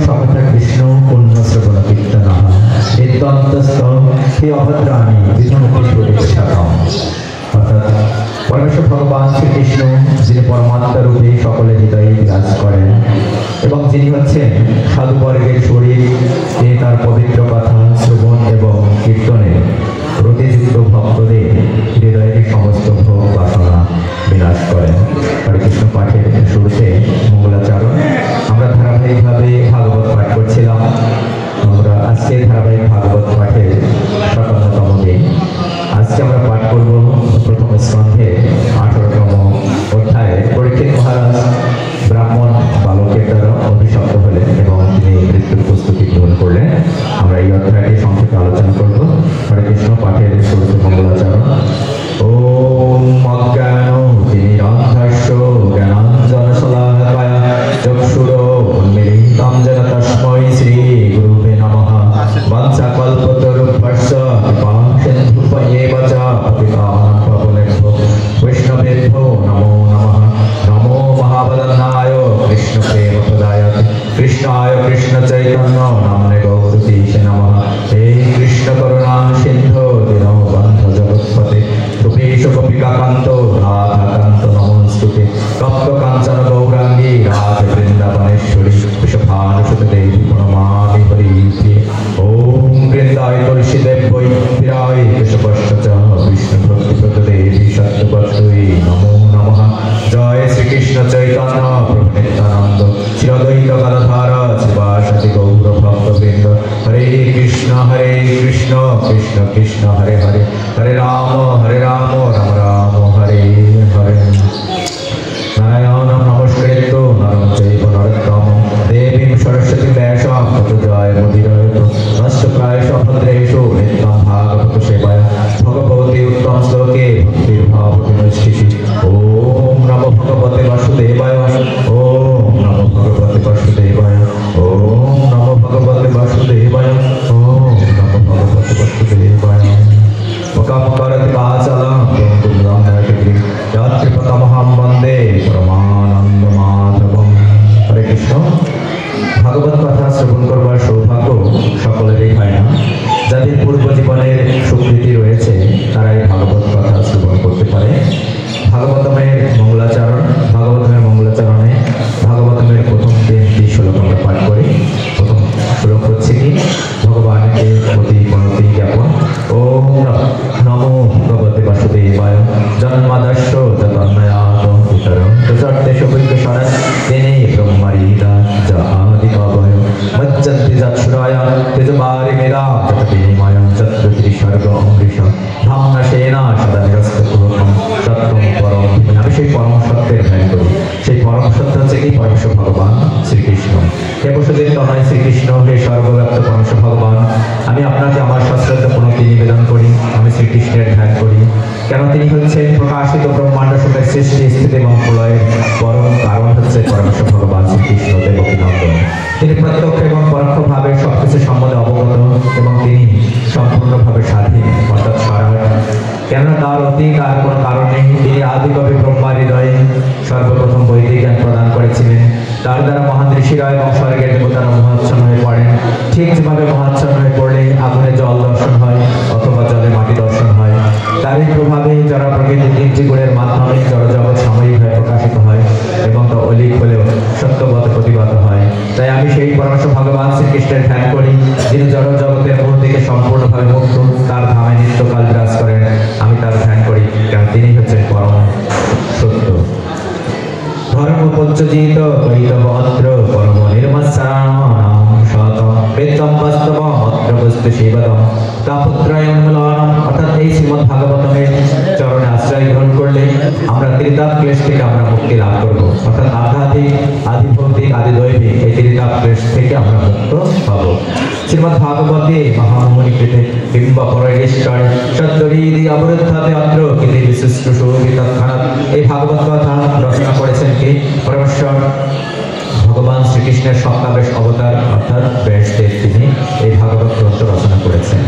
সমতা কৃষ্ণ পুণ্য শ্রবণ কীর্তন নিত্যন্তস্থ হে অভদ্রাণী বিষ্ণুমুখী পরিবেশাতম। অর্থাৎ পরমেশ্বর ভগবান শ্রীকৃষ্ণ যিনি পরমাত্মা রূপে সকলের হৃদয়ে বিরাজ করেন এবং যিনি হচ্ছেন সাধুবর্গের শরীর, তিনি তার পবিত্র কথা শ্রবণ এবং কীর্তনে রতিযুক্ত ভক্তদের হৃদয়ের সমস্ত ভোগ বাসনা বিনাশ করেন। হরে কৃষ্ণ পাঠের শুরুতে মঙ্গলাচরণ। আমরা ধারাবাহিকভাবে ভাগবত পাঠ করছিলাম। আমরা আজকে ধারাবাহিক ভাগবত পাঠের ৫৭তম দিন। আজকে আমরা পাঠ করব প্রথম স্কন্ধে ১৮তম অধ্যায়ে। পরীক্ষিত মহারাজ ব্রাহ্মণ বালকের দ্বারা অভিশপ্ত হলেন এবং তিনি মৃত্যুর প্রস্তুতি গ্রহণ করলেন। আমরা এই অধ্যায়টি সংক্ষেপে আলোচনা করব। হরে কৃষ্ণ পাঠের শুরুতে মঙ্গলাচরণ। ওম অজ্ঞান তিমিরান্ধস্য জ্ঞানাঞ্জনশলাকয়া চক্ষুরোন্মিলিतं येन তস্मै শ্রী গুরুবে নমঃ। বাঞ্ছাকল্পতরুভ্যশ্চ কৃপাসিন্ধুভ্যেব চ পতিতানাং পাবনেভ্যো বৈষ্ণবেভ্যো নমো নমঃ। নমো মহাবদন্নায় কৃষ্ণপ্রেমপ্রদায় কৃষ্ণায় কৃষ্ণচৈতন্য নাম্নে গৌরতীশে নমঃ। হে কৃষ্ণ করুণা সিন্ধু দীনবন্ধু জগৎপতে রূপেশ গোপিকাকান্ত রাধাকান্ত নমস্তুতে। তপ্ত কাঞ্চন গৌরাঙ্গী রাধে বৃন্দাবনেশ্বরী বৃষভানুসুতে দেবী প্রণমামি হরিপ্রিয়ে। ওম বৃন্দায় তুলসী দেব্যৈ বিরায় কেশবশ্চ চ বিষ্ণু ভক্তিপ্রদ দেবী সত্যবৎসৈ নমো নমঃ। জয় শ্রীকৃষ্ণ চৈতন্য প্রভু নিত্যানন্দ শ্রী অদ্বৈত গদাধর শ্রীবাসাদি গৌর ভক্তবৃন্দ। হরে কৃষ্ণ কৃষ্ণ কৃষ্ণ হরে হরে, হরে রাম রাম রাম হরে হরে। নারায়ণং নমস্কৃত্য নরং চৈব নরোত্তমং দেবীং সরস্বতীং ব্যাসং ততো জয় মুদিরয়তু। নষ্টপ্রায়শ ভদ্রেষু নিত্যং ভাগবত সেবায় ভগবতী উত্তম শ্লোকে ভক্তির্ভাবতি নৈষ্ঠিসি। ওম নমো ভগবতে বাসুদেবায়। ওম নমো ভগবতে বাসুদেবায়। ওম নমো ভগবতে বাসুদেবায়। ওম নমো ভগবতে বাসুদেবায়। মুখমকরতি বাচালং তুমুদং নরকৃতি যৎকৃপতমহং বন্দে পরমানন্দ মাধবম। হরে কৃষ্ণ। ভাগবত কথা শ্রবণ করবার সৌভাগ্য সকলেরই হয় না। যাদের পূর্ব জীবনের স্বীকৃতি রয়েছে তারাই ভাগবত কথা শ্রবণ করতে পারে। ভাগবতমের মঙ্গলাচরণ। ভাগবতমের মঙ্গলাচরণে ভাগবতমের প্রথম ৩টি শ্লোক আমরা পাঠ করি। প্রথম শ্লোক হচ্ছে কি ভগবানকে অতি প্রণতি জ্ঞাপন। ওম নমো ভগবতে বাসুদেবায় জন্মাদস্য তন্ময়াত পিতরং প্রচর্তেষু বৈদ্যশরৎ তেনে ব্রহ্মরিদা জাদিকবয় মজ্জন্তি যৎসুরায় তেজবারি মেদা যতবিনিময়ং চতুর্থি স্বর্গ অমৃষ ধাম্নসেনা সদা নিরস্তপূর্ণম সত্যম পরম। আমি সেই পরম সত্যের ধ্যান করি। সেই পরম সত্য হচ্ছে কি পরমেশ্বর ভগবান শ্রীকৃষ্ণ। হে বসুদেব তনয় শ্রীকৃষ্ণ, হে সর্বব্যাপ্ত পরমেশ্বর ভগবান, আমি আপনাকে আমার সশ্রদ্ধ প্রণতি নিবেদন করি। আমি শ্রীকৃষ্ণের ধ্যান করি। কেন তিনি হচ্ছেন প্রকাশিত ব্রহ্মাণ্ড সুখের সৃষ্টি স্থিতি এবং প্রলয়ের পরম কারণ হচ্ছে পরমেশ্বর ভগবান শ্রীকৃষ্ণ দেবকীনন্দন। তিনি প্রত্যক্ষ এবং পরোক্ষভাবে সবকিছু সম্বন্ধে অবগত এবং তিনি সম্পূর্ণভাবে স্বাধীন অর্থাৎ স্বরাট। কেননা তার অতীত আর কোনো কারণ নেই। তিনি আদিকবি ব্রহ্মার হৃদয়ে সর্বপ্রথম বৈদিক জ্ঞান প্রদান করেছিলেন। তার দ্বারা মহান ঋষিরা এবং স্বর্গের দেবতারা মহাচ্ছন্ন হয়ে পড়েন। ঠিক যেভাবে মহাচ্ছন্ন হয়ে পড়লে আগুনে জল দর্শন হয় অথবা জলে মাটি দর্শন হয়, তারই প্রভাবে জড় প্রকৃতির ৩টি গুণের মাধ্যমে জড়জগৎ সাময়িকভাবে প্রকাশিত হয় এবং তা অলিক হলেও সত্যবত প্রতিবাদ হয়। তাই আমি সেই পরমেশ্বর ভগবান শ্রীকৃষ্ণের ধ্যান করি, যিনি জড় জগতের মূল থেকে সম্পূর্ণভাবে মুক্ত। তার ধামে নিত্যকাল বিরাজ করেন। আমি তার ধ্যান করি কারণ তিনি হচ্ছেন পরম সত্য। ধর্ম পঞ্চজিত কৈতব অত্র পরম নির্মৎসারাণাম শতম বেদম বাস্তবম অত্র বস্তু শিবদম তাপত্রয় উন্মূলনম। অর্থাৎ এই শ্রীমদ্ ভাগবতমের চরণে আশ্রয় গ্রহণ করলে আমরা ত্রিতাপ ক্লেশ থেকে আমরা মুক্তি লাভ করব। অর্থাৎ আধ্যাত্মিক, আধিভৌতিক, আদিদৈবিক এই ত্রিতাপ ক্লেশ থেকে আমরা মুক্ত হব। শ্রীমদ্ ভাগবতে মহামুনি কৃতে বিম্ব পরগেশ্বরে সদ্যরিদি অবরুদ্ধতে অত্র কৃতি বিশিষ্ট সুবিতৎক্ষণাৎ। এই ভাগবত কথা রচনা করেছেন কি পরমেশ্বর ভগবান শ্রীকৃষ্ণের সপ্তাবেশ অবতার অর্থাৎ ব্যাসদেব। তিনি এই ভাগবত গ্রন্থ রচনা করেছেন।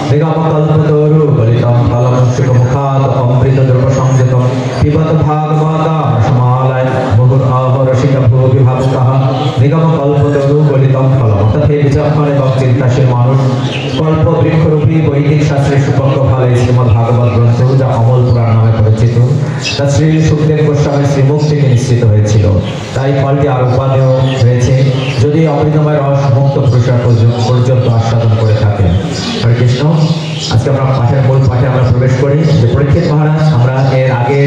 নিগমকল্পতরু গলিতম ফলম সুখমুখাৎ অমৃত দ্রব্য সংযতম পিবত ভাগবতা সমালয় মুহুর আহ রসিক ভূ বিভাবুকঃ। নিগমকল্পতরু গলিত চিন্তাশীল মানুষ, কল্প বৃক্ষরূপী বৈদিক শাস্ত্রের সুপক্ষ ফলে শ্রীমদ ভাগবত গ্রন্থ, যা অমল পুরাণ নামে পরিচিত, তা শ্রী সুখদেব গোস্বামীর শ্রীমুখ থেকে নিশ্চিত হয়েছিল। তাই ফলটি আরো উপাদেয় হয়েছে, যদি অমৃতময় রস মুক্ত পুরুষরা পর্যন্ত আস্বাদন করে থাকেন। হরে কৃষ্ণ। আজকে আমরা পাঠের মূল পাঠে আমরা প্রবেশ করি। যে পরীক্ষিত মহারাজ, আমরা এর আগে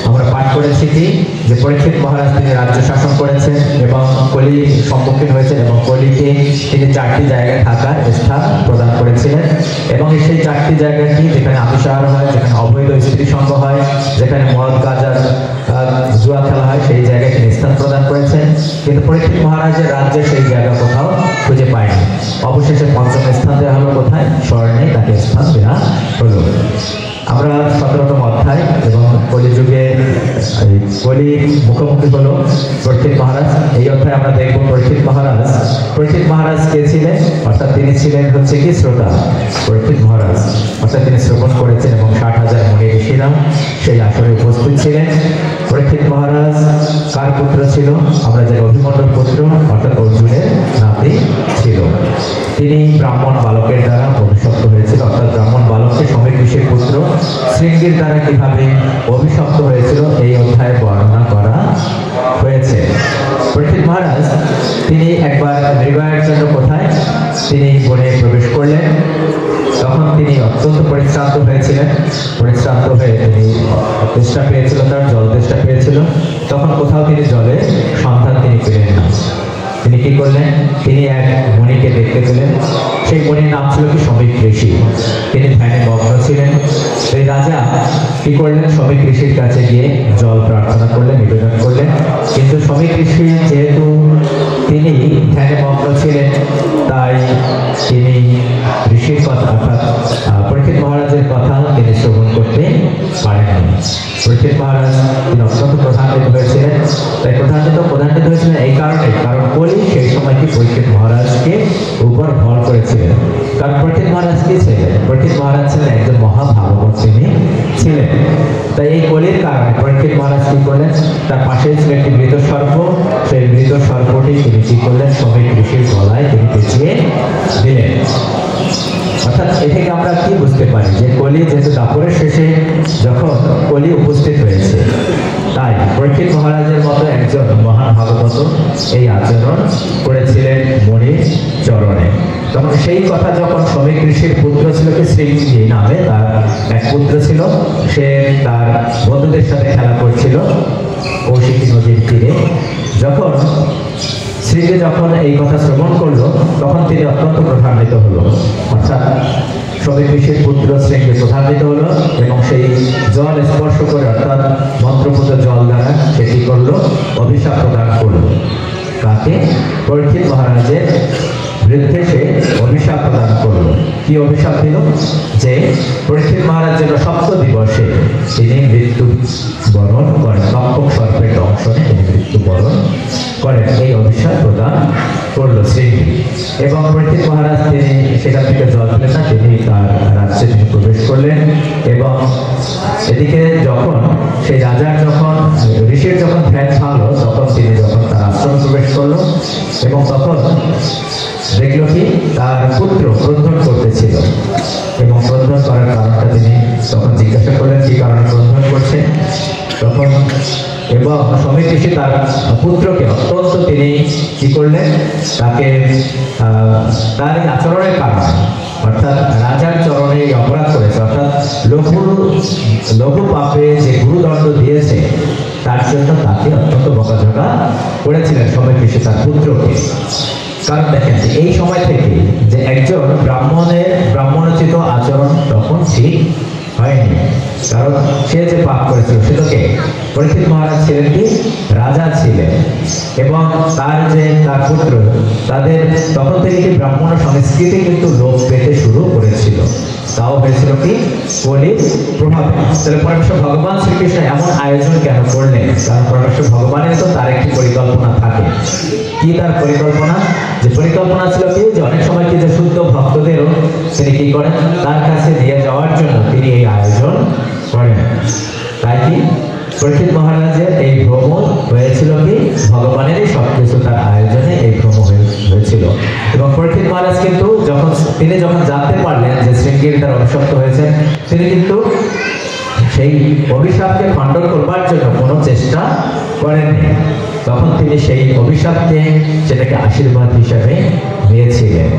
আমরা পাঠ করেছি কি, যে পরীক্ষিত মহারাজ তিনি রাজ্য শাসন করেছেন এবং কলি সম্মুখীন হয়েছেন এবং কলিকে তিনি 4টি জায়গায় থাকার স্থান প্রদান করেছিলেন। এবং সেই 4টি জায়গা কি, যেখানে আমিষাহার হয়, যেখানে অবৈধ স্ত্রী সঙ্গ হয়, যেখানে মদ গাঁজা জুয়া খেলা হয়, সেই জায়গায় তিনি স্থান প্রদান করেছেন। কিন্তু পরীক্ষিত মহারাজের রাজ্যে সেই জায়গা কোথাও খুঁজে পায়নি। অবশেষে 5ম স্থান দেওয়া হলো কোথায়? স্বর্ণে তাকে স্থান দেওয়া হলো। আমরা 17তম অধ্যায় এবং কলিযুগে কলি মুখোমুখি হলো পরীক্ষিত মহারাজ। এই অধ্যায়ে আমরা দেখব পরীক্ষিত মহারাজ কে ছিলেন, অর্থাৎ তিনি ছিলেন হচ্ছে কি শ্রোতা। পরীক্ষিত মহারাজ অর্থাৎ তিনি শ্রবণ করেছেন এবং 60,000 মুনি ঋষিরা সেই আসরে উপস্থিত ছিলেন। পরীক্ষিত মহারাজ কার পুত্র ছিল? আমরা যে অভিমন্যুর পুত্র অর্থাৎ অর্জুনের নাতি ছিল। তিনি ব্রাহ্মণ বালকের দ্বারা অভিশপ্ত হয়েছিল, অর্থাৎ ব্রাহ্মণ বালককে সমীর ঋষির পুত্র শৃঙ্গির দ্বারা কিভাবে অভিশপ্ত হয়েছিল এই অধ্যায়ে বর্ণনা করা হয়েছে। পরীক্ষিত মহারাজ তিনি একবার নির্বাহের জন্য কোথায় তিনি বনে প্রবেশ করলেন। তখন তিনি অত্যন্ত পরিশ্রান্ত হয়েছিলেন। পরিশ্রান্ত হয়ে তিনি তেষ্টা পেয়েছিল, তার জল তেষ্টা পেয়েছিল। তখন কোথাও তিনি জলের সন্ধান তিনি পেলেন না। তিনি কি করলেন? তিনি এক মুনিকে দেখতে পেলেন। সেই মুনির নাম ছিল কি সমীক ঋষি। তিনি ধ্যানে মগ্ন ছিলেন। সেই রাজা কি করলেন? সমীক ঋষির কাছে গিয়ে জল প্রার্থনা করলেন, নিবেদন করলেন। কিন্তু সমীক ঋষি যেহেতু তিনি ধ্যানে মগ্ন ছিলেন, তাই তিনি ঋষির কথা অর্থাৎ পরীক্ষিত মহারাজের কথা তিনি শ্রবণ করতে পারেননি। পরীক্ষিত মহারাজ তিনি অত্যন্ত প্রধান্বিত হয়েছিলেন। তাই প্রধান্বিত হয়েছিলেন এই কারণে, কারণ কলি সেই সময় কি পরীক্ষিত মহারাজকে উপর ভর করেছিলেন। কারণ পরীক্ষিত মহারাজ কি ছিলেন? পরীক্ষিত মহারাজ ছিলেন একজন মহাভাগবত তিনি ছিলেন। তাই এই কলির কারণে পরীক্ষিত মহারাজ কি করলেন? তার পাশেই ছিল একটি মৃত সর্প। সেই মৃত সর্পটি তিনি কি করলেন? সমীক ঋষির গলায় তিনি পেঁচিয়ে দিলেন। অর্থাৎ এ থেকে আমরা কি বুঝতে পারি? যে কলি যেহেতু দাপরের শেষে যখন কলি উপস্থিত হয়েছে, তাই পরীক্ষিত মহারাজের মতো একজন মহান ভাগবত এই আচরণ করেছিলেন মুনির চরণে। তখন সেই কথা যখন সমীক ঋষির পুত্র ছিল কি শৃঙ্গি নামে তার এক পুত্র ছিল, সে তার বন্ধুদের সাথে খেলা করছিল কৌশিকী নদীর তীরে। যখন শৃঙ্গি যখন এই কথা শ্রবণ করলো, তখন তিনি অত্যন্ত প্রভাবিত হলো। অর্থাৎ সমীক ঋষির পুত্র শৃঙ্গি প্রভাবিত হলো এবং সেই জল স্পর্শ করে অর্থাৎ মন্ত্রপুত জল দ্বারা সেটি করলো অভিশাপ প্রদান করলো। কাকে? পরীক্ষিত মহারাজের বিরুদ্ধে সে অভিশাপ প্রদান করলো। কি অভিশাপ দিল? যে পরীক্ষিত মহারাজ যেন সপ্ত দিবসে তিনি মৃত্যু বরণ করেন, তক্ষক সর্পের দংশনে তিনি মৃত্যু বরণ করেন, এই অভিশাপ প্রদান করলো শৃঙ্গি। এবং পরীক্ষিত মহারাজ তিনি সেখান থেকে জল পেলেন না, তিনি তার রাজ্যে তিনি প্রবেশ করলেন। এবং এদিকে যখন সেই রাজার যখন ঋষির যখন ধ্যান ভাঙলো, তখন তিনি যখন তার আশ্রমে প্রবেশ করলো এবং তখন দেখলো কি তার পুত্র ক্রন্দন করতেছিল। এবং ক্রন্দন করার কারণটা তিনি তখন জিজ্ঞাসা করলেন কি কারণে ক্রন্দন করছে। তখন এবং সমীক ঋষি তার পুত্রকে অত্যন্ত তিনি কি করলেন? তাকে তার আচরণের কারণে অর্থাৎ রাজার চরণে অপরাধ করেছে, অর্থাৎ লঘু পাপে যে গুরুদণ্ড দিয়েছে তার জন্য তাকে অত্যন্ত বকাঝকা করেছিলেন সমীক ঋষি তার পুত্রকে। কারণ দেখেন এই সময় থেকে যে একজন ব্রাহ্মণোচিত আচরণ তখন ঠিক হয়নি, কারণ সে যে পাপ করেছিল সেটাকে পরীক্ষিত মহারাজ ছিলেন কি রাজা ছিলেন এবং তার পুত্র তাদের তখন থেকে কি ব্রাহ্মণ সংস্কৃতি কিন্তু লোপ পেতে শুরু করেছিল। তাও হয়েছিল কি কলির প্রভাবে। তাহলে পরমেশ্বর ভগবান শ্রীকৃষ্ণ এমন আয়োজন কেন করলেন? কারণ পরমেশ্বর ভগবানের তো তার একটি পরিকল্পনা থাকে। কি তার পরিকল্পনা? যে পরিকল্পনা ছিল কি যে অনেক সময় কি যে শুদ্ধ ভক্তদেরও তিনি কি করেন তার কাছে দিয়ে যাওয়ার জন্য তিনি এই আয়োজন করেন। তাই কি পরীক্ষিত মহারাজের এই ভ্রমণ হয়েছিল কি ভগবানেরই সবকিছু তার আয়োজনে এই ভ্রমণ হয়েছিল। এবং পরীক্ষিত মহারাজ কিন্তু তিনি যখন জানতে পারলেন যে শৃঙ্গেরি তার অভিশপ্ত হয়েছে, তিনি কিন্তু সেই অভিশাপকে খণ্ডন করবার জন্য কোনো চেষ্টা করেননি। তখন তিনি সেই অভিশাপকে সেটাকে আশীর্বাদ হিসেবে নিয়েছিলেন,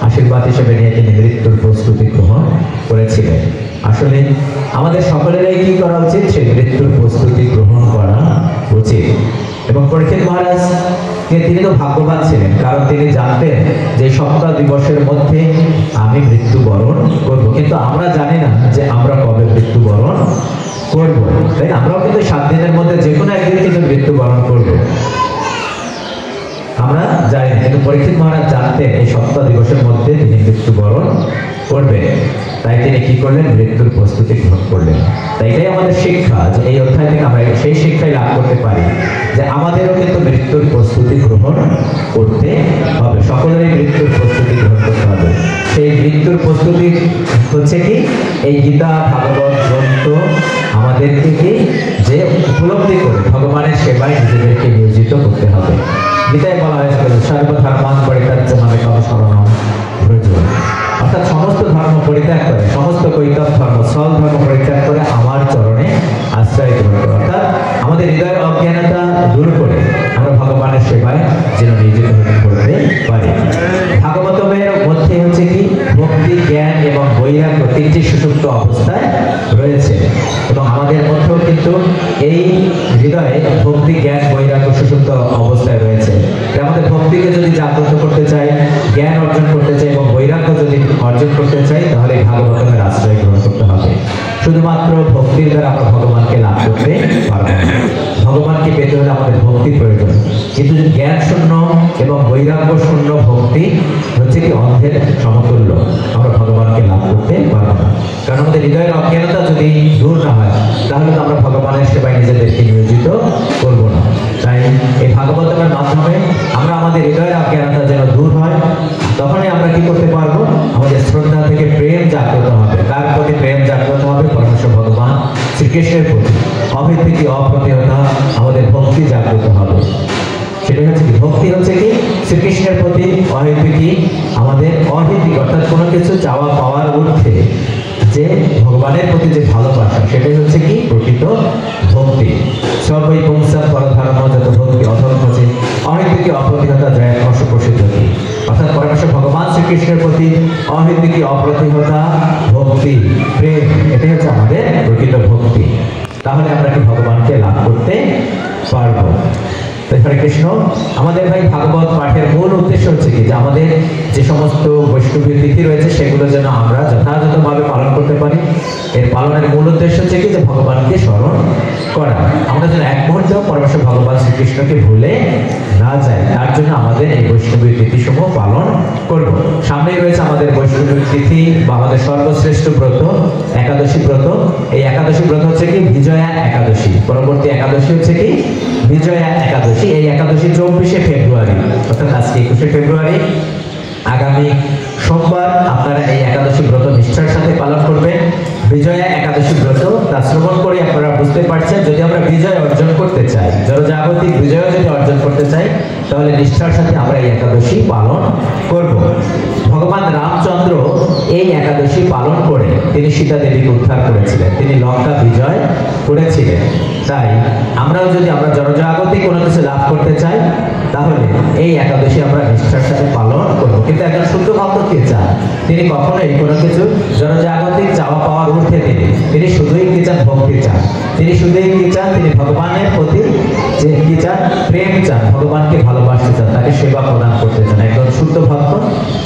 আশীর্বাদ হিসেবে নিয়ে তিনি মৃত্যুর প্রস্তুতি গ্রহণ করেছিলেন। আসলে আমাদের সকলেরই কি করা উচিত? সেই মৃত্যুর প্রস্তুতি গ্রহণ করা উচিত। এবং পরীক্ষিত মহারাজ তিনি তো ভাগ্যবান ছিলেন, কারণ তিনি জানতেন যে সপ্তাহ দিবসের মধ্যে আমি মৃত্যুবরণ করব। কিন্তু আমরা জানি না যে আমরা কবে মৃত্যুবরণ করব, তাই আমরাও কিন্তু 7 দিনের মধ্যে যে কোনো একদিন কিন্তু মৃত্যুবরণ করব, আমরা জানি না। কিন্তু পরীক্ষিত মহারাজ জানতেন এই সপ্তাহ দিবসের মধ্যে তিনি মৃত্যুবরণ করবেন, তাই তিনি কি করলেন? মৃত্যুর প্রস্তুতি গ্রহণ করলেন। তাই এটাই আমাদের শিক্ষা, যে এই অধ্যায় থেকে আমরা সেই শিক্ষাই লাভ করতে পারি যে আমাদেরও কিন্তু মৃত্যুর প্রস্তুতি গ্রহণ করতে হবে, সকলেরই মৃত্যুর প্রস্তুতি গ্রহণ করতে হবে। সেই মৃত্যুর প্রস্তুতি হচ্ছে কি? এই গীতা ভাগবত গ্রন্থ আমাদেরকে কি যে উপলব্ধি করে ভগবানের সেবায় নিজেদেরকে নিয়োজিত করতে হবে। গীতায় বলা হয়েছে সর্বধর্মান পরিত্যাজ্যমানে শরণম ব্রজ, অর্থাৎ সমস্ত ধর্ম পরিত্যাগ করে, সমস্ত কৈতব ধর্ম সল ধর্ম পরিত্যাগ করে আমার চরণে আশ্রয় গ্রহণ করে। অর্থাৎ আমাদের হৃদয়ের অজ্ঞানতা দূর করে আমরা ভগবানের সেবায় যেন নিয়োজিত করতে পারি। ভাগবতের মধ্যে হচ্ছে কি ভক্তি, জ্ঞান এবং বৈরাগ্য 3টি সুষুপ্ত অবস্থায় রয়েছে, এবং আমাদের মধ্যেও কিন্তু এই হৃদয়ে ভক্তি, জ্ঞান, বৈরাগ্য সুষুপ্ত অবস্থায় রয়েছে। আমাদের ভক্তিকে যদি জাগ্রত করতে চাই, জ্ঞান অর্জন করতে চাই এবং বৈরাগ্য যদি অর্জন করতে চাই, তাহলে ভাগবতের আশ্রয় গ্রহণ করতে হবে। শুধুমাত্র ভক্তির দ্বারা আমরা ভগবানকে লাভ করতে পারবো না। ভগবানকে পেতে হলে আমাদের ভক্তি প্রয়োজন, কিন্তু জ্ঞান শূন্য এবং বৈরাগ্য শূন্য ভক্তি হচ্ছে কি অন্ধের সমতুল্য, আমরা ভগবানকে লাভ করতে পারবো না। কারণ আমাদের হৃদয়ের অজ্ঞানতা যদি দূর না হয়, তাহলে তো আমরা ভগবানের সেবায় নিজেদেরকে নিয়োজিত করব না। তাই এই ভাগবতের মাধ্যমে আমরা আমাদের হৃদয়ের অজ্ঞানতা যেন দূর হয়, তখনই আমরা কি করতে পারবো? আমাদের শ্রদ্ধা থেকে প্রেম জাগ্রত হবে। কার প্রতি প্রেম জাগ্রত হবে? পরমেশ্বর ভগবান শ্রীকৃষ্ণের প্রতি। অভিপ্রীতি, অপ্রতিহতা, আমাদের ভক্তি জাগ্রত হবে। সেটা হচ্ছে কি? ভক্তি হচ্ছে কি শ্রীকৃষ্ণের প্রতি, অহিপ্রীতি আমাদের অহিতি, অর্থাৎ কোনো কিছু চাওয়া পাওয়ার ঊর্ধ্বে যে ভগবানের প্রতি যে ভালোবাসা, সেটাই হচ্ছে কি প্রকৃত ভক্তি। সর্বই পুংসাম পরধর্ম যত ভক্তি অধর্মছে অহিপ্রীতি অপ্রতিহতা জয় প্রসিদ্ধ। অর্থাৎ পরমেশ্বর ভগবান শ্রীকৃষ্ণের প্রতি অহিপ্রীতি, অপ্রতিহতা, ভক্তি, প্রেম, এটাই হচ্ছে আমাদের প্রকৃত ভক্তি। তাহলে আমরা কি ভগবানকে লাভ করতে পারবো। হরে কৃষ্ণ। আমাদের ভাই ভাগবত পাঠের মূল উদ্দেশ্য হচ্ছে কি? যে আমাদের যে সমস্ত বৈষ্ণবীয় তিথি রয়েছে সেগুলো যেন আমরা যথাযথভাবে পালন করতে পারি। এর পালনের মূল উদ্দেশ্য হচ্ছে কি? যে ভগবানকে স্মরণ করা। আমরা যেন এক মুহূর্তেও পরমেশ্বর ভগবান শ্রীকৃষ্ণকে ভুলে না যাই, তার জন্য আমাদের এই বৈষ্ণবীয় তিথিসমূহ পালন করব। সামনেই রয়েছে আমাদের বৈষ্ণবীয় তিথি বা আমাদের সর্বশ্রেষ্ঠ ব্রত একাদশী ব্রত। এই একাদশী ব্রত হচ্ছে কি বিজয়া একাদশী। পরবর্তী একাদশী হচ্ছে কি বিজয়া একাদশী। এই একাদশী 24শে ফেব্রুয়ারি, অর্থাৎ আজকে 21শে ফেব্রুয়ারি, আগামী সোমবার আপনারা এই একাদশী ব্রত নিষ্ঠার সাথে পালন করবেন। বিজয়া একাদশী ব্রত তা শ্রবণ করে আপনারা বুঝতে পারছেন, যদি আমরা বিজয় অর্জন করতে চাই, জড়জাগতিক বিজয় যদি অর্জন করতে চাই, তাহলে নিষ্ঠার সাথে আমরা এই একাদশী পালন করব। ভগবান রামচন্দ্র এই একাদশী পালন করে তিনি সীতা দেবীকে উদ্ধার করেছিলেন, তিনি লঙ্কা বিজয় করেছিলেন। তাই আমরাও যদি আমরা জড়জাগতিক কোনো কিছু লাভ করতে চাই, তাহলে এই একাদশী আমরা নিষ্ঠার সাথে পালন করব। কিন্তু একজন শুদ্ধ ভক্ত কে চান? তিনি কখনোই কোনো কিছু জড়জাগতিক চাওয়া পাওয়ার ঊর্ধ্বে তিনি শুধুই কি চান? ভক্তি চান। তিনি শুধুই কি চান? তিনি ভগবানের প্রতি যে কি চান? প্রেম চান, ভগবানকে ভালোবাসতে চান, তাকে সেবা প্রদান করতে চান। একজন শুদ্ধ ভক্ত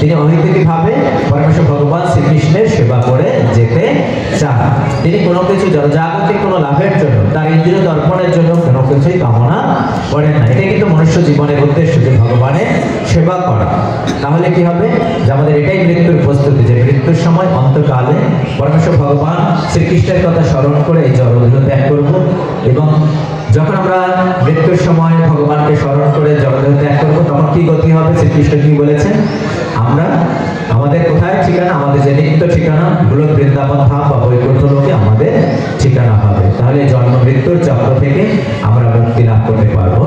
তিনি অনৈতিকভাবে পরমেশ্বর ভগবান শ্রীকৃষ্ণের সেবা করে যেতে চান। তিনি কোনো কিছু জড়জাগতিক কোনো লাভের জন্য, তার ইন্দ্রিয় দর্পণের জন্য কোনো কিছুই কামনা করেন না। এটা কিন্তু মনুষ্য জীবনের উদ্দেশ্য, যে ভগবানের সেবা করা। তাহলে কি হবে? যে আমাদের এটাই মৃত্যুর প্রস্তুতি, যে মৃত্যুর সময় অন্তকালে পরমেশ্বর ভগবান শ্রীকৃষ্ণের কথা স্মরণ করে এই জড়দেহ ত্যাগ করব। এবং যখন আমরা মৃত্যুর সময় ভগবানকে স্মরণ করে জড়দেহ ত্যাগ করবো, তখন কি গতি হবে? শ্রীকৃষ্ণ কি বলেছেন? আমরা আমাদের কোথায় ঠিকানা? আমাদের যে নিত্য ঠিকানা গোলক বৃন্দাবন ধাম বা বৈকুণ্ঠ লোকে আমাদের ঠিকানা হবে। তাহলে জন্ম মৃত্যুর চক্র থেকে আমরা মুক্তি লাভ করতে পারবো।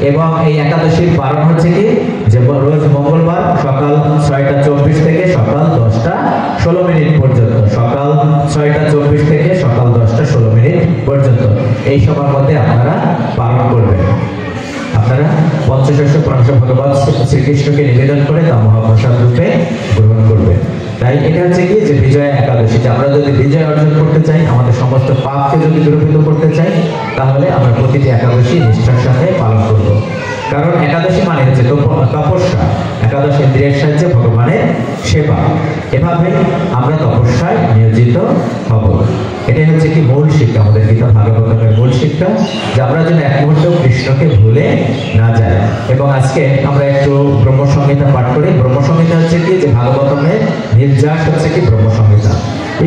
এবং এই একাদশীর পালন হচ্ছে কি? যে রোজ মঙ্গলবার সকাল 6টা 24 থেকে সকাল 10টা 16 পর্যন্ত, সকাল 6:24 থেকে সকাল 10:16 পর্যন্ত এই সময়ের মধ্যে আপনারা পালন করবেন। আপনারা পঞ্চশস্য পরমশ ভগবান শ্রীকৃষ্ণকে নিবেদন করে তা মহাপ্রসাদ রূপে গ্রহণ করবেন। তাই এটা হচ্ছে কি যে বিজয়া একাদশী, আমরা যদি বিজয় অর্জন করতে চাই, আমাদের সমস্ত পাপকে যদি দূরীভূত করতে চাই, তাহলে আমরা প্রতিটি একাদশী নিষ্ঠার সাথে পালন করব। কারণ একাদশী মানে হচ্ছে তপস্যা, একাদশ ইন্দ্রিয়ের সাহায্যে ভগবানের সেবা। এভাবে আমরা তপস্যায় নিয়োজিত হব। এটাই হচ্ছে কি মূল শিক্ষা, আমাদের গীতা ভাগবতের মূল শিক্ষা, যে আমরা যেন এক মুহূর্ত কৃষ্ণকে ভুলে না যাই। এবং আজকে আমরা একটু ব্রহ্মসংহিতা পাঠ করি। ব্রহ্মসংহিতা হচ্ছে কি যে ভাগবতের নির্যাস হচ্ছে কি ব্রহ্মসংহিতা।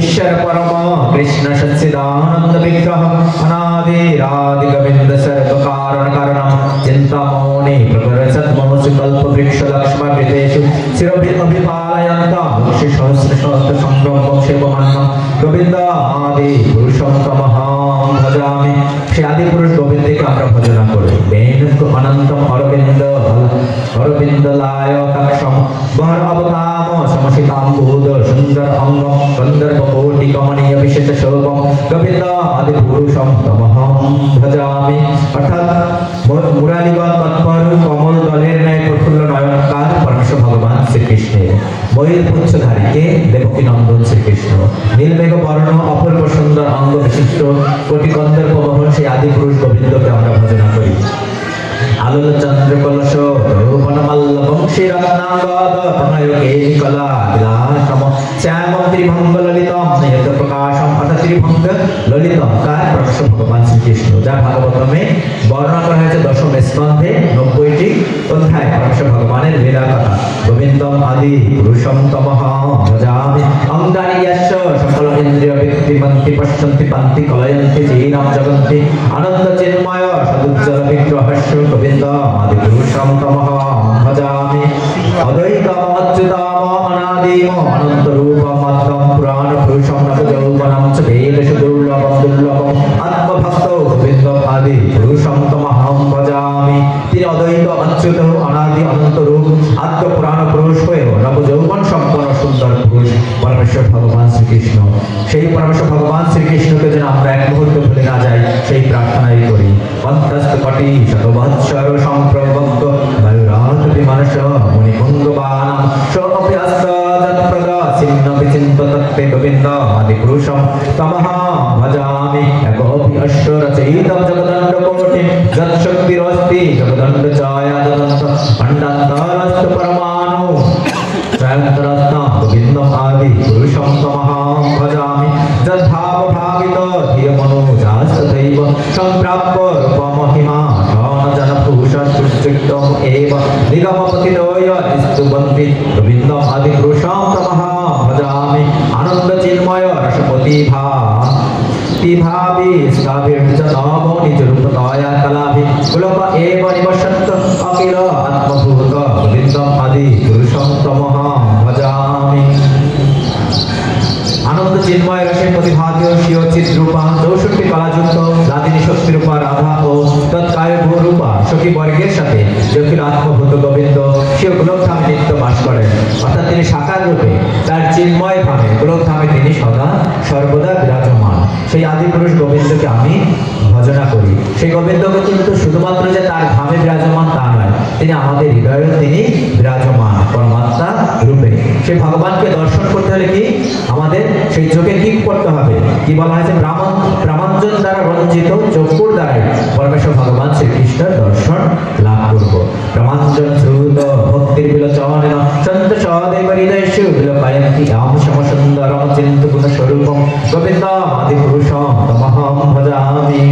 ঈশ্বর পরম কৃষ্ণ সচ্চিদানন্দ বিগ্রহ অনাদিরাদি গোবিন্দ সর্ব কারণ কারণম চিন্তামণি প্রকরচত মমসু কল্প বৃক্ষ লক্ষ্মণ বিদেশু চিরবিপালয়ন্তম মুক্ষি সহস্র সহস্র সংগ্রম বংশেবমান্নম গোবিন্দ আদি পুরুষম তমহং ভজামি। সে আদি পুরুষ গোবিন্দকে আমরা ভজনা করি। বেনুক অনন্তম অরবিন্দ অরবিন্দলায় কাক্ষম বহর অবতাম সমসিতাম্বুদ সুন্দর অঙ্গম গন্ধর্ব কোটি কমনীয় বিশেষ শোভম গোবিন্দ আদি পুরুষম তমহং ভজামি। অর্থাৎ মুরালিগণ তৎপর কমল দলের ন্যায় প্রফুল্ল নয়নকার পরমেশ্বর ভগবান শ্রীকৃষ্ণের, ময়ূর পুচ্ছধারীকে দেবকী নন্দন শ্রীকৃষ্ণ, নীলমেঘ বর্ণ অপূর্ব সুন্দর অঙ্গ বিশিষ্ট কোটি গন্ধর্ব মোহন সেই আদি পুরুষ গোবিন্দকে আমরা ভজনা করি। আলোল চন্দ্র কলস বনমাল্ল বংশী রত্নাঙ্গদ তনয়কে নিকলা বিলাসম শ্যামম ত্রিভঙ্গ ললিতম নিয়ত প্রকাশম। অর্থাৎ ত্রিভঙ্গ ললিতম কার পরমেশ্বর ভগবান শ্রীকৃষ্ণ, যা ভাগবতমে বর্ণনা করা হয়েছে দশম স্কন্ধে 90টি অধ্যায় পরমেশ্বর ভগবানের লীলা কথা। গোবিন্দম আদি পুরুষম তমহং ভজামি। অঙ্গানি যস্য সকল ইন্দ্রিয় বিক্রিমন্তি পশ্যন্তি পান্তি কলয়ন্তি জীনাম জগন্তি আনন্দ চিন্ময় সদুজ্জ্বল বিগ্রহস্য গোবিন্দ আদি পুরুষম তমহং ভজামি। অদ্বৈতম অচ্যুতম অনাদিম অনন্ত রূপম আত্মম পুরাণ পুরুষম নব যৌবনম চ বেদেশু দুর্লভম দুর্লভম আত্মভক্ত গোবিন্দ আদি পুরুষম তমহং ভজামি। তিনি অদ্বৈত অচ্যুত অনাদি অনন্ত রূপ আত্ম পুরাণ পুরুষ হয়েও নব যৌবন সম্পন্ন সুন্দর পুরুষ পরমেশ্বর ভগবান শ্রীকৃষ্ণ। সেই পরমেশ্বর ভগবান শ্রীকৃষ্ণকে যেন আমরা এক মুহূর্ত ভুলে না যাই, সেই প্রার্থনাই করি। অন্তস্থ কটি শতবৎসর সম্প্রবক্ত বায়ুরাত বিমানস মুনিপুঙ্গবানাম সোপি আস্তাদপ্রদ ছিন্ন বিচিন্ত তত্ত্বে গোবিন্দ আদি পুরুষম তমহং ভজামি। একোপি অশ্ব রচয়িতম জগদণ্ড কোটি যৎশক্তিরস্তি জগদণ্ড চায়াদন্ত খণ্ডান্তরস্তু পরমাণু ত্রয়ন্তরত্ন গোবিন্দ আদি পুরুষম তমহং ভজামি। যদ্ভাব ভাবিত ধিয়মনুজাস্তথৈব সম্প্রাপ্য রূপমহিমা জনপুষুষ্টিক্তম এব নিগমপতিতোয় স্তুবন্তি গোবিন্দ আদি পুরুষম তমহং ভজামি। আনন্দ চিন্ময় রসপতি ভাবি স্থাবির্য নমো নিজ রূপতয়া কলাভি কুলপ এব নিবসন্ত অখিল আত্মভূত গোবিন্দ আদি পুরুষম তমহং ভজামি। আনন্দ চিন্ময় রসে প্রতিভাতীয় স্বীয় চিদ্রূপা 64 কলাযুক্ত লাদিনী শক্তিরূপা রাধা ও তৎকায় ভূরূপা সখী বর্গের সাথে যখিল আত্মভূত গোবিন্দ স্বীয় গোলকধামে নিত্য বাস করেন। অর্থাৎ তিনি সাকার রূপে তার চিন্ময় ধামে গোলকধামে তিনি সদা সর্বদা বিরাজমান। সেই আদি পুরুষ গোবিন্দকে আমি ভজনা করি। সেই গোবিন্দকে কিন্তু শুধুমাত্র যে তার ধামে বিরাজমান তা নয়, তিনি আমাদের হৃদয়ে তিনি বিরাজমান পরমাত্মা রূপে। সেই ভগবানকে দর্শন করতে হলে কি আমাদের সেই চোখে কি করতে হবে? কি বলা হয়েছে? প্রামাঞ্জন দ্বারা রঞ্জিত চক্ষুর দ্বারাই পরমেশ্বর ভগবান শ্রীকৃষ্ণের দর্শন লাভ করব। প্রামাঞ্জন শ্রুত ভক্তির বিলোচনেন সন্তোষদেব হৃদয়েষু বিলোকায়ন্তি আম সমসুন্দরম চিন্তু গুণ স্বরূপম গোবিন্দ আদি পুরুষম তমহং ভজামি।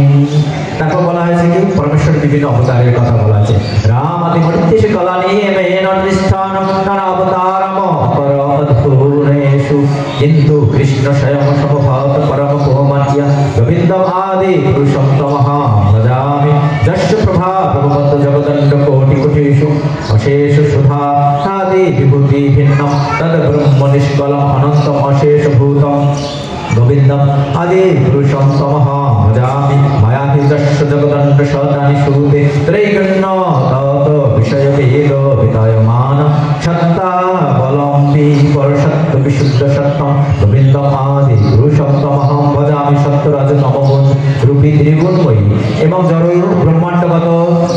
তাকে বলা হয়েছে কি পরমেশ্বর বিভিন্ন অবতারের কথা বলা আছে। রাম আদি মূর্তিষ কলা নিয়ে মেন নিষ্ঠান নানা অবতারম পরমধুরেষু কিন্তু কৃষ্ণ স্বয়ং সমভাত পরম কোমাচ্য গোবিন্দ আদি পুরুষম তমহং ভজামি। যস্য প্রভা ভগবত জগদণ্ড কোটি কোটিষু অশেষ সুধা আদি বিভূতি ভিন্নম তদ ব্রহ্ম নিষ্কলম অনন্তম অশেষ ভূতম গোবিন্দম আদি পুরুষম তমহং ভজামি। মায়াহি যস্য জগদণ্ড শতানি সুতে ত্রৈগণ্য তত বিষয় বেদ বিতায়মান সত্তা বলম্বী পরসত্য বিশুদ্ধ সত্যম গোবিন্দম আদি পুরুষোত্তমহং ভজামি সত্যরাজ তমগুণ রূপী ত্রিগুণময়ী এবং জড় ব্রহ্মাণ্ডগত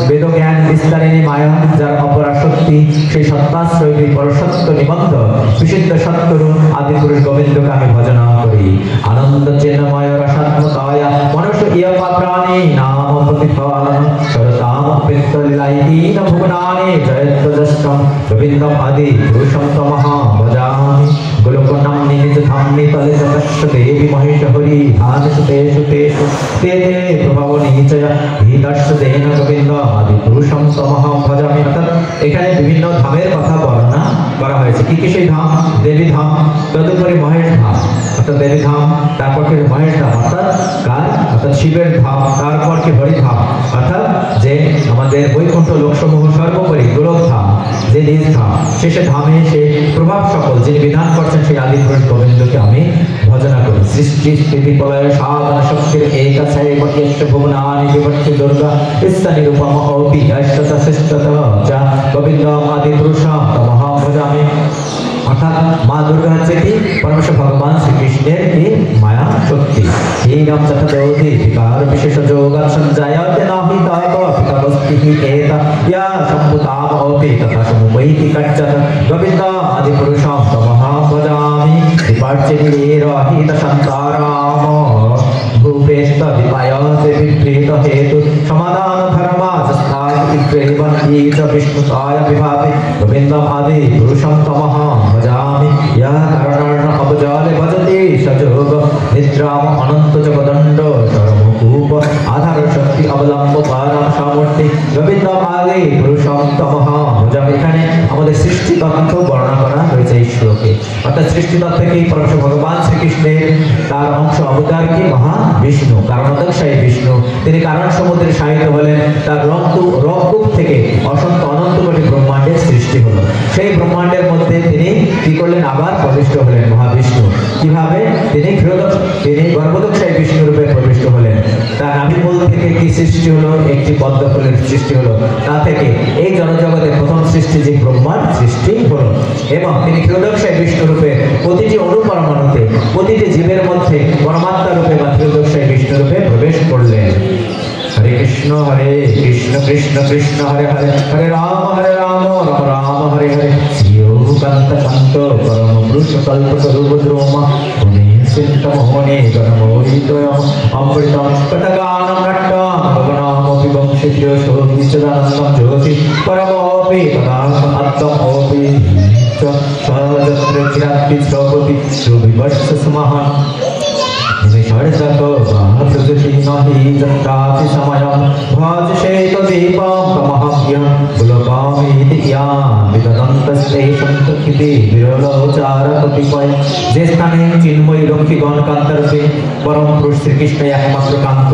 বেদ জ্ঞান বিস্তারিণী মায়া যার অপরা শক্তি সেই সত্তাশ্রয়ী পরসত্য নিবন্ধ বিশুদ্ধ সত্যরূপ আদি পুরুষ গোবিন্দকে আমি ভজনা করি। আনন্দ চিন্ময় রসাত্মকায় মনুষ্য ইয় প্রাণী নাম প্রতিফলন সরতাম পিত্ত লীলাইতিন ভুবনানি জয়ত্তজষ্টম গোবিন্দম আদি পুরুষম তমহা ভজামি। গোলকনাম নিজ ধামনি তলে তস্য দেবী মহেশ হরি ধান সুতেষু তেষু তে তে প্রভাব নিচয় হীদর্শ দেন গোবিন্দ আদি পুরুষম তমহা ভজামি। অর্থাৎ এখানে বিভিন্ন ধামের কথা বর্ণনা করা হয়েছে। কি কি সেই ধাম? দেবী ধাম, তদুপরি মহেশ ধাম অর্থাৎ দেবী ধাম, তারপর কি মহেশ ধাম অর্থাৎ কার অর্থাৎ শিবের ধাম, তারপর কি হরি ধাম অর্থাৎ যে আমাদের বৈকুণ্ঠ লোকসমূহ, সর্বোপরি গোলক ধাম যে নিজ ধাম, শেষে ধামে সে প্রভাব সকল যিনি বিধান করছেন সেই আদি পুরুষ গোবিন্দকে আমি ভজনা করি। সৃষ্টি স্থিতি প্রলয় সাধন শক্তির একছায় বটিষ্ঠ ভুবনানি বিভক্তি দুর্গা ইস্তানি রূপম অপি অষ্টতা শিষ্টতা যা গোবিন্দম আদি পুরুষম তমহা ভজামি। অর্থাৎ মা দুর্গা হচ্ছে কি পরমেশ্বর ভগবান শ্রীকৃষ্ণের কি মায়া শক্তি। এই নাম তথা দৌধি বিকার বিশেষ যোগা সঞ্জায়তে নাহি তাপ পিতাবস্তি এতা ইয়া সম্ভুতাম অপি তথা সমুপৈতি কচ্চত গোবিন্দ আদি পুরুষম তমহা ভজামি। বিপার্চিনীর আহিত সন্তারাম ভূপেস্ত বিপায়তে বিপ্রেত হেতু সমাধান ধর্মাস্থাতি প্রেমন্তি চ বিষ্ণুতায় বিভাতি গোবিন্দম আদি পুরুষম তমহা ভজামি। ইয়া কারণার্ণ অবজালে ভজতে সযোগ নিদ্রাম অনন্ত জগদণ্ড চরমকূপ আধার শক্তি অবলম্ব পারাম সামর্থ্যে গোবিন্দম আদি পুরুষম তমহা ভজামি। এখানে আমাদের সৃষ্টি তত্ত্ব বর্ণনা করা হয়েছে এই শ্লোকে। অর্থাৎ সৃষ্টি তত্ত্ব থেকে পরমেশ্বর ভগবান শ্রীকৃষ্ণের তার অংশ অবতার কি মহা বিষ্ণু, কারণোদকশায়ী বিষ্ণু। তিনি কারণ সমুদ্রে শায়িত হলেন, তার রক্তকূপ থেকে অসংখ্য অনন্ত কোটি ব্রহ্মাণ্ডের সৃষ্টি হলো। সেই ব্রহ্মাণ্ডের মধ্যে তিনি কি করলেন? আবার প্রবিষ্ট হলেন মহাবিষ্ণু। কিভাবে? তিনি গর্ভোদকশায়ী বিষ্ণু রূপে প্রবিষ্ট হলেন। তার নাভিমূল থেকে কি সৃষ্টি হলো? একটি পদ্ম ফুলের সৃষ্টি হলো। তা থেকে এই জনজগতের প্রথম সৃষ্টি যে ব্রহ্মাণ্ড সৃষ্টি হলো এবং তিনি ক্ষীরোদকশায়ী বিষ্ণু রূপে প্রতিটি অনুপরমাণুতে প্রতিটি জীবের মধ্যে পরমাত্মা রূপে বা ক্ষীরোদকশায়ী বিষ্ণু রূপে প্রবেশ করলেন। হরে কৃষ্ণ কৃষ্ণ কৃষ্ণ হরে হরে হরে রাম রাম রাম হরে হরে কান্ত কান্ত পরম পুরুষ কল্প স্বরূপ দ্রোমা পুনে সিদ্ধ মোহনে গণমোহিতয়ম অমৃতম কটগানম নট্টম ভগনামপি বংশীয় শোভিচ্ছদানন্দম জ্যোতি পরমোপি তদাসম আত্মমোপি সহজত্র চিরাত্রি স্রবতি সুবিবর্ষ সুমহান নিষর্ষত প্রযুতি নহি যত্রাপি সময়ম ভজ শেত দীপম তমহ্যম গুলকামিতি ইয়াম বিদদন্তস্তে সন্তকিতি বিরলোচার কতিপয়। যে স্থানে চিন্ময়ী লক্ষ্মীগণ কান্তরূপে পরম পুরুষ শ্রীকৃষ্ণ একমাত্র কান্ত,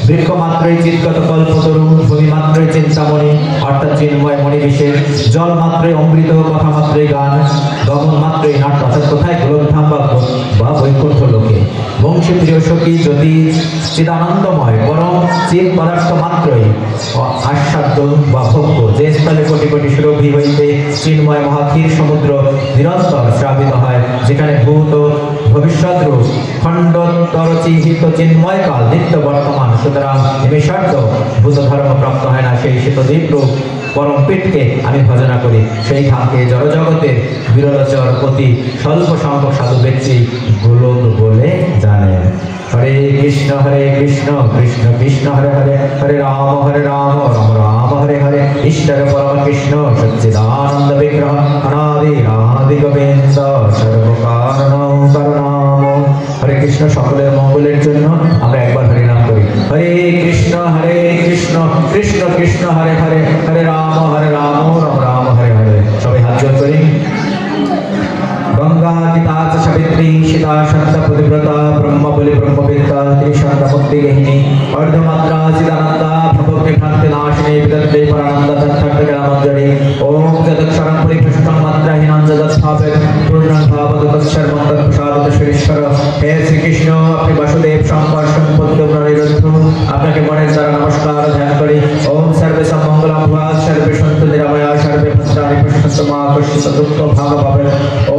বৃক্ষ মাত্রই চিৎগত কল্পতরু, ভূমি মাত্রই চিন্তামণি অর্থাৎ চিন্ময় মণি বিশেষ, জল মাত্রই অমৃত, কথা মাত্রই গান, গমন মাত্রই নাট্য অর্থাৎ কোথায় গোলকধাম বা বৈকুণ্ঠ লোকে। বংশী প্রিয় সখী জ্যোতি চিদানন্দময় পরম চিৎ পদার্থ মাত্রই আস্বাদ্য বা ভোগ্য, যে স্থলে কোটি কোটি সুরভি হইতে চিন্ময় মহাক্ষীর সমুদ্র নিরন্তর শ্রাবিত হয়, যেখানে ভূত ভবিষ্যৎ রূপ খণ্ডোত্তর চিহিত চিন্ময় কাল নিত্য বর্তমান, সুতরাং নিমিষার্ধ ভূত ধর্ম প্রাপ্ত হয় না, সেই শীতদ্বীপ রূপ পরম পীঠকে আমি ভজনা করি। সেই ধামকে জড়জগতের বিরলচর অতি স্বল্প সংখ্যক সাধু ব্যক্তি গোলক বলে জানেন। হরে কৃষ্ণ কৃষ্ণ কৃষ্ণ হরে হরে হরে রাম রাম রাম হরে হরে। ঈশ্বর পরম কৃষ্ণ সচ্চিদানন্দ বিগ্রহ অনাদি আদি গোবিন্দ সর্বকারণ করুণাম। হরে কৃষ্ণ। সকলের মঙ্গলের জন্য আমরা একবার হরি নাম করি। হরে কৃষ্ণ কৃষ্ণ কৃষ্ণ হরে হরে হরে রাম রাম রাম হরে হরে। সবাই হাত জোড় করি। गंगा गीता सवित्री सीता शांत पतिव्रता ब्रह्मबली ब्रह्मवेत्ता त्रिशांत मुक्ति गहिनी अर्धमात्रा चिदानंदा भवभक्ति भ्रांति नाशिनी विदग्धे परानंद तत्थाटकरामंजरी ओम जदक्षरं परिपुष्टं मात्राहीनं जदस्थापित पूर्णं भावत तत्सर्वं तत्प्रसादत श्रीश्वर। हे श्री कृष्ण अपनी वासुदेव संपर्शन पुत्र निरुद्ध আপনাকে মনের দ্বারা নমস্কার ধ্যান করি। ओम सर्वे सम्मंगलं भूयात् सर्वे सन्तु निरामया सर्वे भद्राणि पश्यन्तु আত্মা আকর্ষিত দুঃখ ভাগ পাবেন।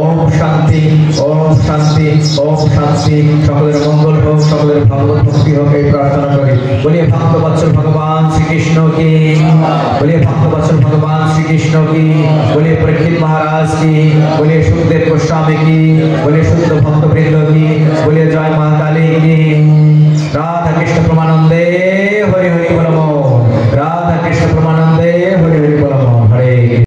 ওম শান্তি, ওম শান্তি, ওম শান্তি। সকলের মঙ্গল হোক, সকলের ভাগবত ভক্তি হোক, এই প্রার্থনা করি। বলিয়ে ভক্ত বৎসল ভগবান শ্রীকৃষ্ণ কি, বলিয়ে ভক্ত বৎসল ভগবান শ্রীকৃষ্ণ কি, বলিয়ে পরীক্ষিত মহারাজ কি, বলিয়ে সুখদেব গোস্বামী কি, বলিয়ে শুদ্ধ ভক্তবৃন্দ কি, বলিয়ে জয় মা কালী কি। রাধা কৃষ্ণ